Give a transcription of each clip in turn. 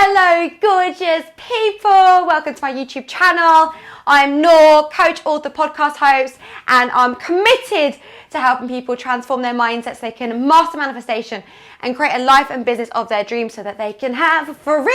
Hello, gorgeous people. Welcome to my YouTube channel. I'm Noor, coach, author, podcast host, and I'm committed to helping people transform their mindsets so they can master manifestation and create a life and business of their dreams so that they can have freedom.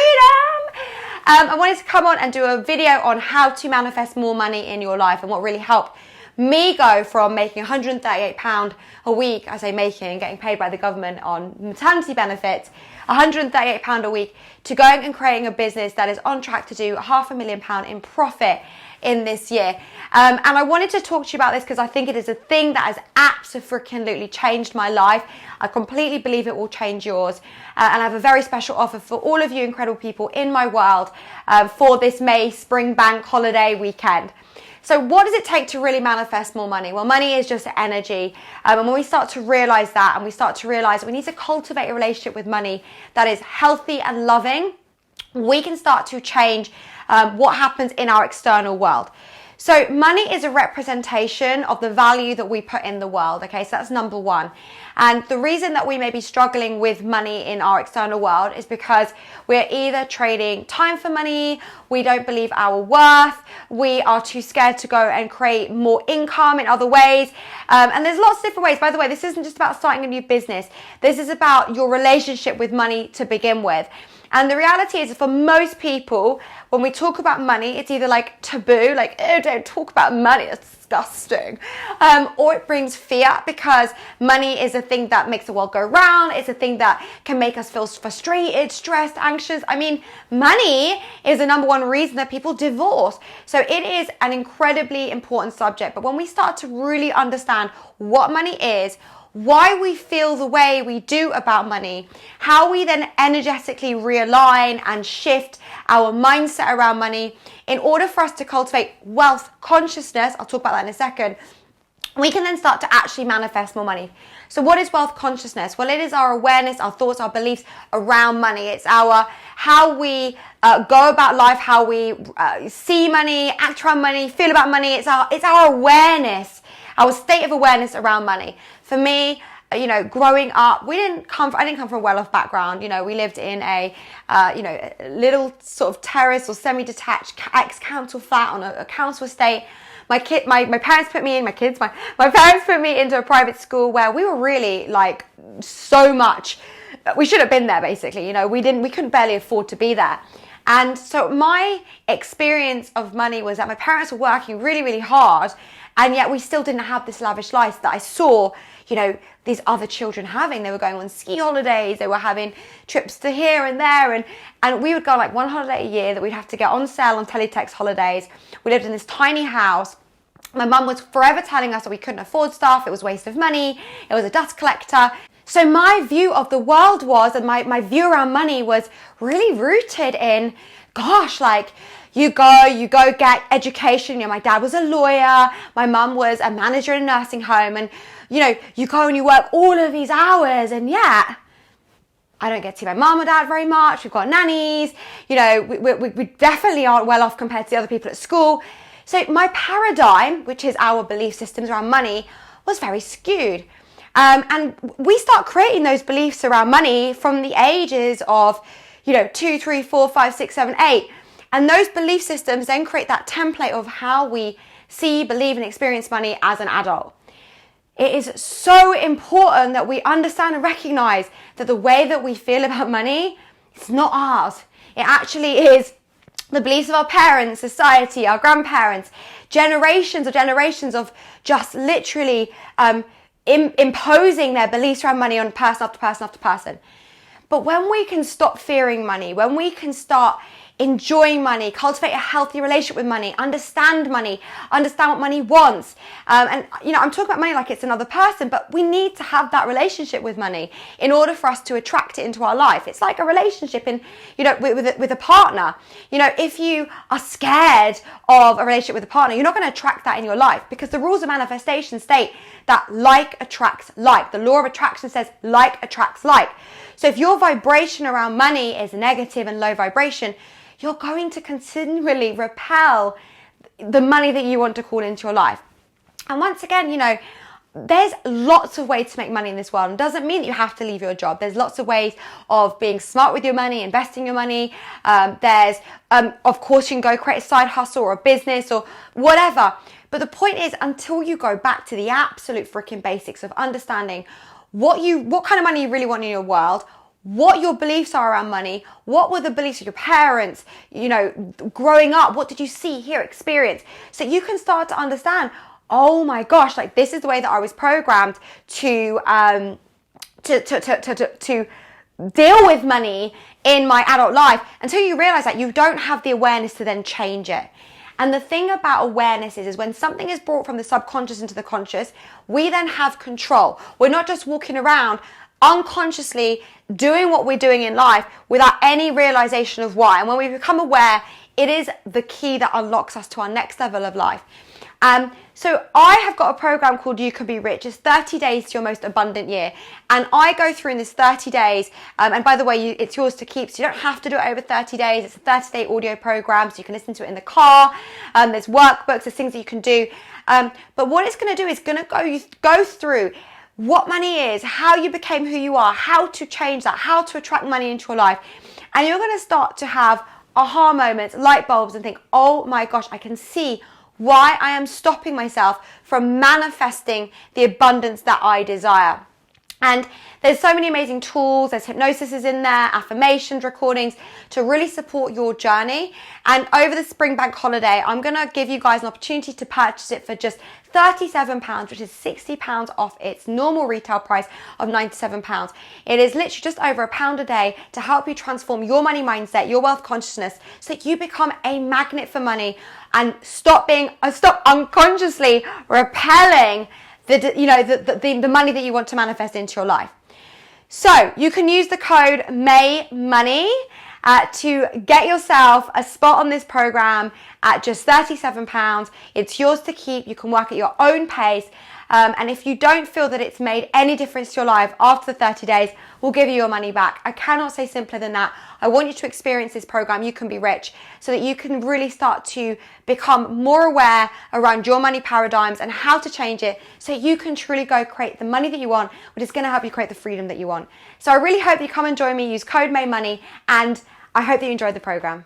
I wanted to come on and do a video on how to manifest more money in your life and what really helped me go from making £138 a week, I say making, getting paid by the government on maternity benefits, £138 a week, to going and creating a business that is on track to do £500,000 in profit in this year. And I wanted to talk to you about this because I think it is a thing that has absolutely changed my life. I completely believe it will change yours. And I have a very special offer for all of you incredible people in my world for this May spring bank holiday weekend. So what does it take to really manifest more money? Well, money is just energy. And when we start to realize that, and we start to realize that we need to cultivate a relationship with money that is healthy and loving, we can start to change what happens in our external world. So money is a representation of the value that we put in the world. Okay, so that's number one. And the reason that we may be struggling with money in our external world is because we're either trading time for money, we don't believe our worth, we are too scared to go and create more income in other ways. And there's lots of different ways. By the way, this isn't just about starting a new business. This is about your relationship with money to begin with. And the reality is, for most people, when we talk about money, it's either like taboo, like, oh, don't talk about money, it's disgusting. Or it brings fear because money is a thing that makes the world go round. It's a thing that can make us feel frustrated, stressed, anxious. I mean, money is the number one reason that people divorce. So it is an incredibly important subject. But when we start to really understand what money is, why we feel the way we do about money, how we then energetically realign and shift our mindset around money in order for us to cultivate wealth consciousness, I'll talk about that in a second, we can then start to actually manifest more money. So what is wealth consciousness? Well, it is our awareness, our thoughts, our beliefs around money. It's our how we go about life, how we see money, act around money, feel about money. It's our awareness, our state of awareness around money. For me, growing up, I didn't come from a well-off background. We lived in a little sort of terrace or semi-detached ex-council flat on a council estate. My parents put me in, my parents put me into a private school where we were really like so much. We should have been there basically. We couldn't barely afford to be there. And so my experience of money was that my parents were working really, really hard, and yet we still didn't have this lavish life that I saw, these other children having. They were going on ski holidays, they were having trips to here and there, and we would go like one holiday a year that we'd have to get on sale on teletext holidays. We lived in this tiny house. My mum was forever telling us that we couldn't afford stuff, it was a waste of money, it was a dust collector. So my view of the world was, and my view around money was really rooted in, gosh, like, you go get education. My dad was a lawyer, my mum was a manager in a nursing home, and you go and you work all of these hours, and yet I don't get to see my mum or dad very much. We've got nannies, we definitely aren't well off compared to the other people at school. So my paradigm, which is our belief systems around money, was very skewed. And we start creating those beliefs around money from the ages of 2, 3, 4, 5, 6, 7, 8. And those belief systems then create that template of how we see, believe, and experience money as an adult. It is so important that we understand and recognize that the way that we feel about money, it's not ours. It actually is the beliefs of our parents, society, our grandparents, generations of just literally imposing their beliefs around money on person after person after person. But when we can stop fearing money, when we can start enjoying money, cultivate a healthy relationship with money, understand what money wants. I'm talking about money like it's another person, but we need to have that relationship with money in order for us to attract it into our life. It's like a relationship with a partner. If you are scared of a relationship with a partner, you're not going to attract that in your life, because the rules of manifestation state that like attracts like. The law of attraction says like attracts like. So if your vibration around money is negative and low vibration, you're going to continually repel the money that you want to call into your life. And once again, there's lots of ways to make money in this world. It doesn't mean that you have to leave your job. There's lots of ways of being smart with your money, investing your money. Of course, you can go create a side hustle or a business or whatever. But the point is, until you go back to the absolute freaking basics of understanding what kind of money you really want in your world, what your beliefs are around money, what were the beliefs of your parents, growing up, what did you see, hear, experience, so you can start to understand, oh my gosh, like this is the way that I was programmed to deal with money in my adult life, until you realize that you don't have the awareness to then change it. And the thing about awareness is when something is brought from the subconscious into the conscious, we then have control. We're not just walking around unconsciously doing what we're doing in life without any realization of why. And when we become aware, it is the key that unlocks us to our next level of life. So I have got a program called You Can Be Rich. It's 30 days to your most abundant year. And I go through in this 30 days, and by the way, it's yours to keep, so you don't have to do it over 30 days. It's a 30-day audio program, so you can listen to it in the car. There's workbooks, there's things that you can do. But what it's going to do is going to go through what money is, how you became who you are, how to change that, how to attract money into your life. And you're going to start to have aha moments, light bulbs, and think, oh my gosh, I can see why I am stopping myself from manifesting the abundance that I desire. And there's so many amazing tools. There's hypnosis is in there, affirmations, recordings to really support your journey. And over the spring bank holiday, I'm going to give you guys an opportunity to purchase it for just £37, which is £60 off its normal retail price of £97. It is literally just over £1 a day to help you transform your money mindset, your wealth consciousness, so that you become a magnet for money and stop unconsciously repelling the money that you want to manifest into your life. So you can use the code MAYMONEY to get yourself a spot on this program at just £37. It's yours to keep. You can work at your own pace. And if you don't feel that it's made any difference to your life after the 30 days, we'll give you your money back. I cannot say simpler than that. I want you to experience this program, You Can Be Rich, so that you can really start to become more aware around your money paradigms and how to change it, so you can truly go create the money that you want, which is going to help you create the freedom that you want. So I really hope that you come and join me, use code MAYMONEY, and I hope that you enjoyed the program.